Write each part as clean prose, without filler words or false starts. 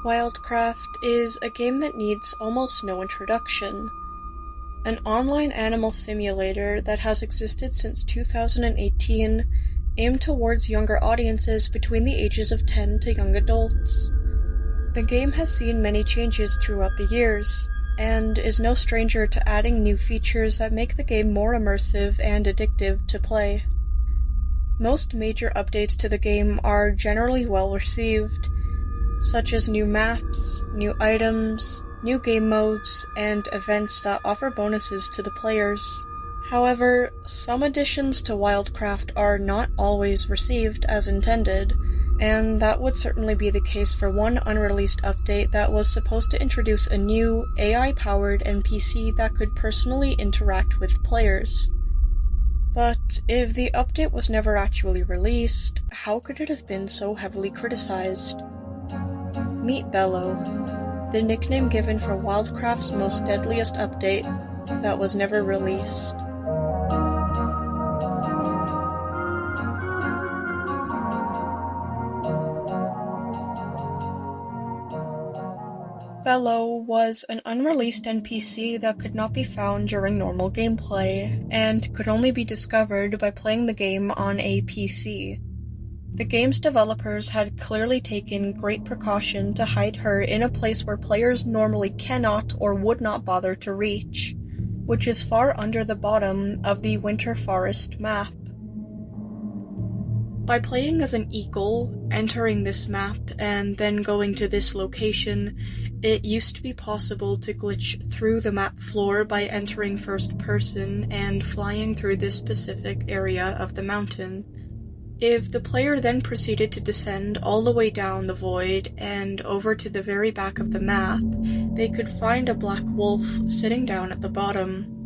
Wildcraft is a game that needs almost no introduction. An online animal simulator that has existed since 2018, aimed towards younger audiences between the ages of 10 to young adults. The game has seen many changes throughout the years, and is no stranger to adding new features that make the game more immersive and addictive to play. Most major updates to the game are generally well received, such as new maps, new items, new game modes, and events that offer bonuses to the players. However, some additions to Wildcraft are not always received as intended, and that would certainly be the case for one unreleased update that was supposed to introduce a new, AI-powered NPC that could personally interact with players. But if the update was never actually released, how could it have been so heavily criticized? Meet Bello, the nickname given for Wildcraft's most deadliest update that was never released. Bello was an unreleased NPC that could not be found during normal gameplay, and could only be discovered by playing the game on a PC. The game's developers had clearly taken great precaution to hide her in a place where players normally cannot or would not bother to reach, which is far under the bottom of the Winter Forest map. By playing as an eagle, entering this map, and then going to this location, it used to be possible to glitch through the map floor by entering first person and flying through this specific area of the mountain. If the player then proceeded to descend all the way down the void and over to the very back of the map, they could find a black wolf sitting down at the bottom.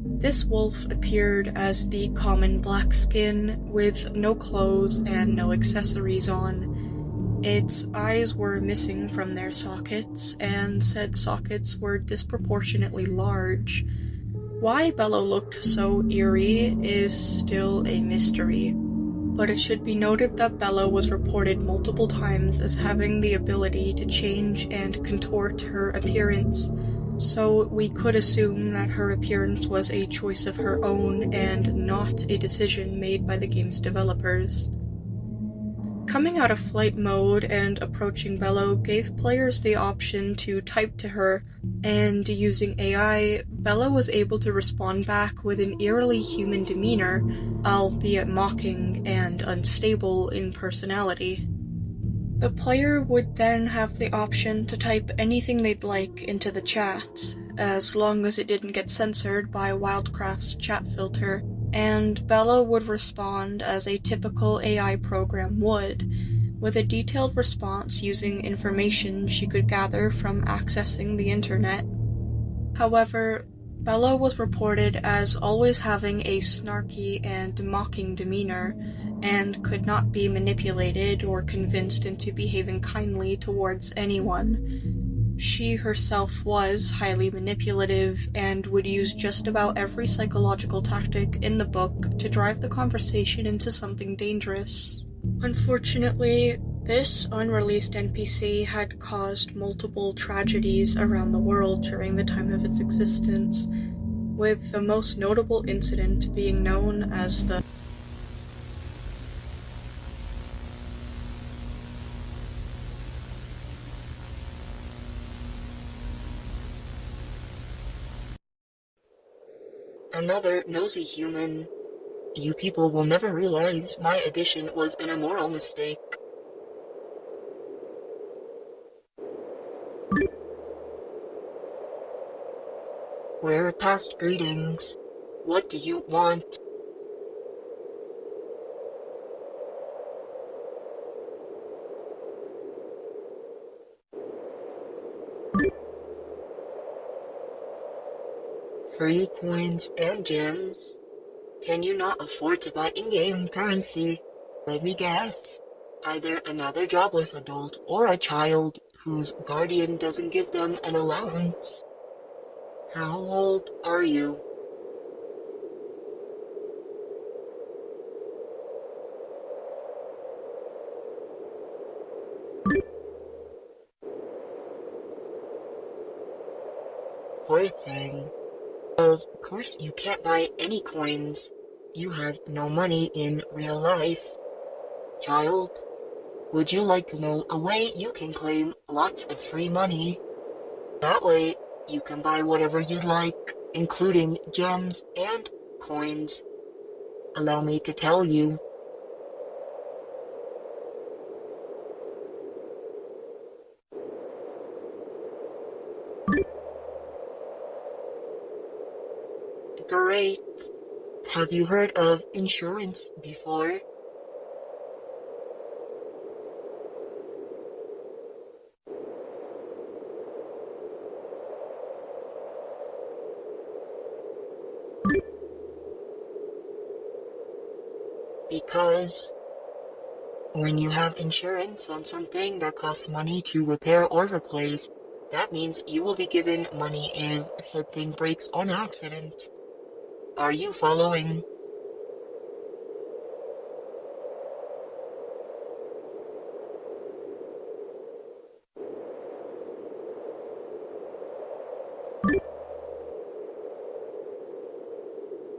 This wolf appeared as the common black skin, with no clothes and no accessories on. Its eyes were missing from their sockets, and said sockets were disproportionately large. Why Bello looked so eerie is still a mystery, but it should be noted that Bello was reported multiple times as having the ability to change and contort her appearance, so we could assume that her appearance was a choice of her own and not a decision made by the game's developers. Coming out of flight mode and approaching Bello gave players the option to type to her, and using AI, Bello was able to respond back with an eerily human demeanor, albeit mocking and unstable in personality. The player would then have the option to type anything they'd like into the chat, as long as it didn't get censored by Wildcraft's chat filter, and Bello would respond as a typical AI program would, with a detailed response using information she could gather from accessing the internet. However, Bello was reported as always having a snarky and mocking demeanor, and could not be manipulated or convinced into behaving kindly towards anyone. She herself was highly manipulative, and would use just about every psychological tactic in the book to drive the conversation into something dangerous. Unfortunately, this unreleased NPC had caused multiple tragedies around the world during the time of its existence, with the most notable incident being known as the Another nosy human. You people will never realize my addition was an immoral mistake. We're past greetings. What do you want? Free coins and gems. Can you not afford to buy in-game currency? Let me guess. Either another jobless adult or a child whose guardian doesn't give them an allowance. How old are you? Poor thing. Of course you can't buy any coins. You have no money in real life. Child, would you like to know a way you can claim lots of free money? That way, you can buy whatever you'd like, including gems and coins. Allow me to tell you. Great. Have you heard of insurance before? Because when you have insurance on something that costs money to repair or replace, that means you will be given money if said thing breaks on accident. Are you following?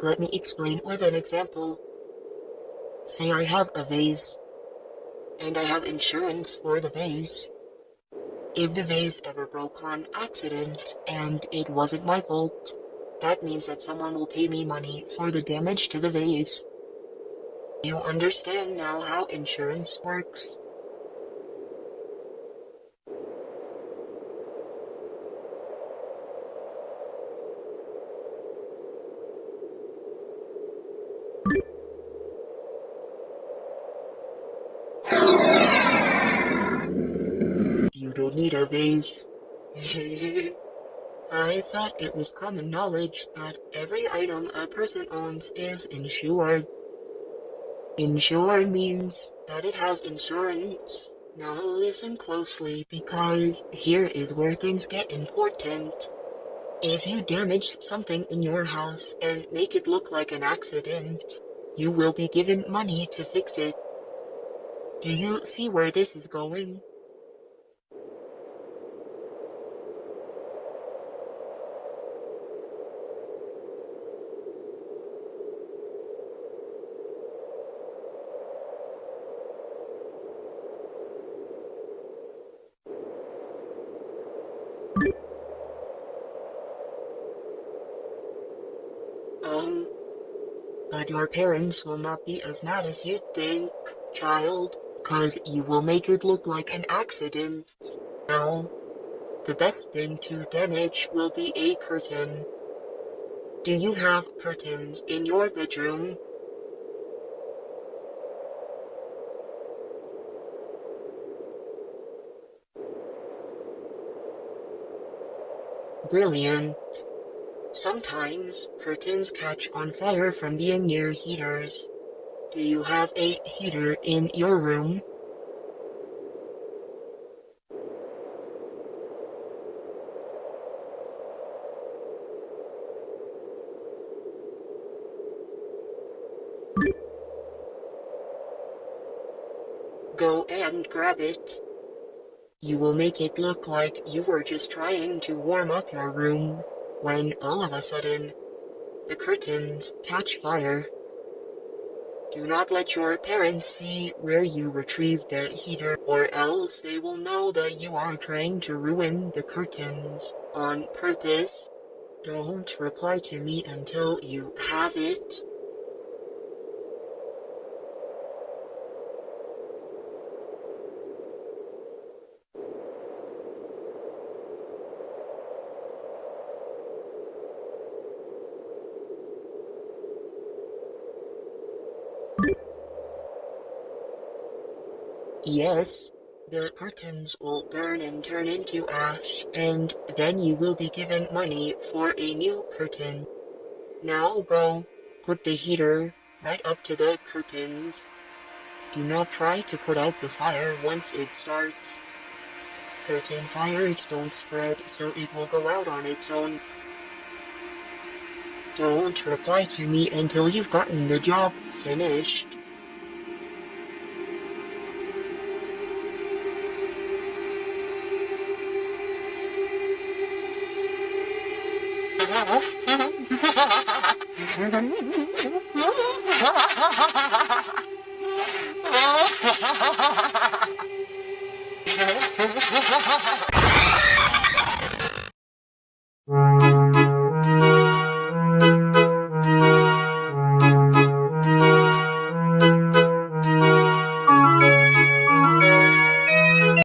Let me explain with an example. Say I have a vase, and I have insurance for the vase. If the vase ever broke on accident, and it wasn't my fault, that means that someone will pay me money for the damage to the vase. You understand now how insurance works? You don't need a vase. I thought it was common knowledge that every item a person owns is insured. Insured means that it has insurance. Now listen closely, because here is where things get important. If you damage something in your house and make it look like an accident, you will be given money to fix it. Do you see where this is going? But your parents will not be as mad as you'd think, child, 'cause you will make it look like an accident. Now, the best thing to damage will be a curtain. Do you have curtains in your bedroom? Brilliant. Sometimes curtains catch on fire from being near heaters. Do you have a heater in your room? Go and grab it. You will make it look like you were just trying to warm up your room, when all of a sudden, the curtains catch fire. Do not let your parents see where you retrieved the heater, or else they will know that you are trying to ruin the curtains on purpose. Don't reply to me until you have it. Yes, the curtains will burn and turn into ash, and then you will be given money for a new curtain. Now go, put the heater right up to the curtains. Do not try to put out the fire once it starts. Curtain fires don't spread, so it will go out on its own. Don't reply to me until you've gotten the job finished.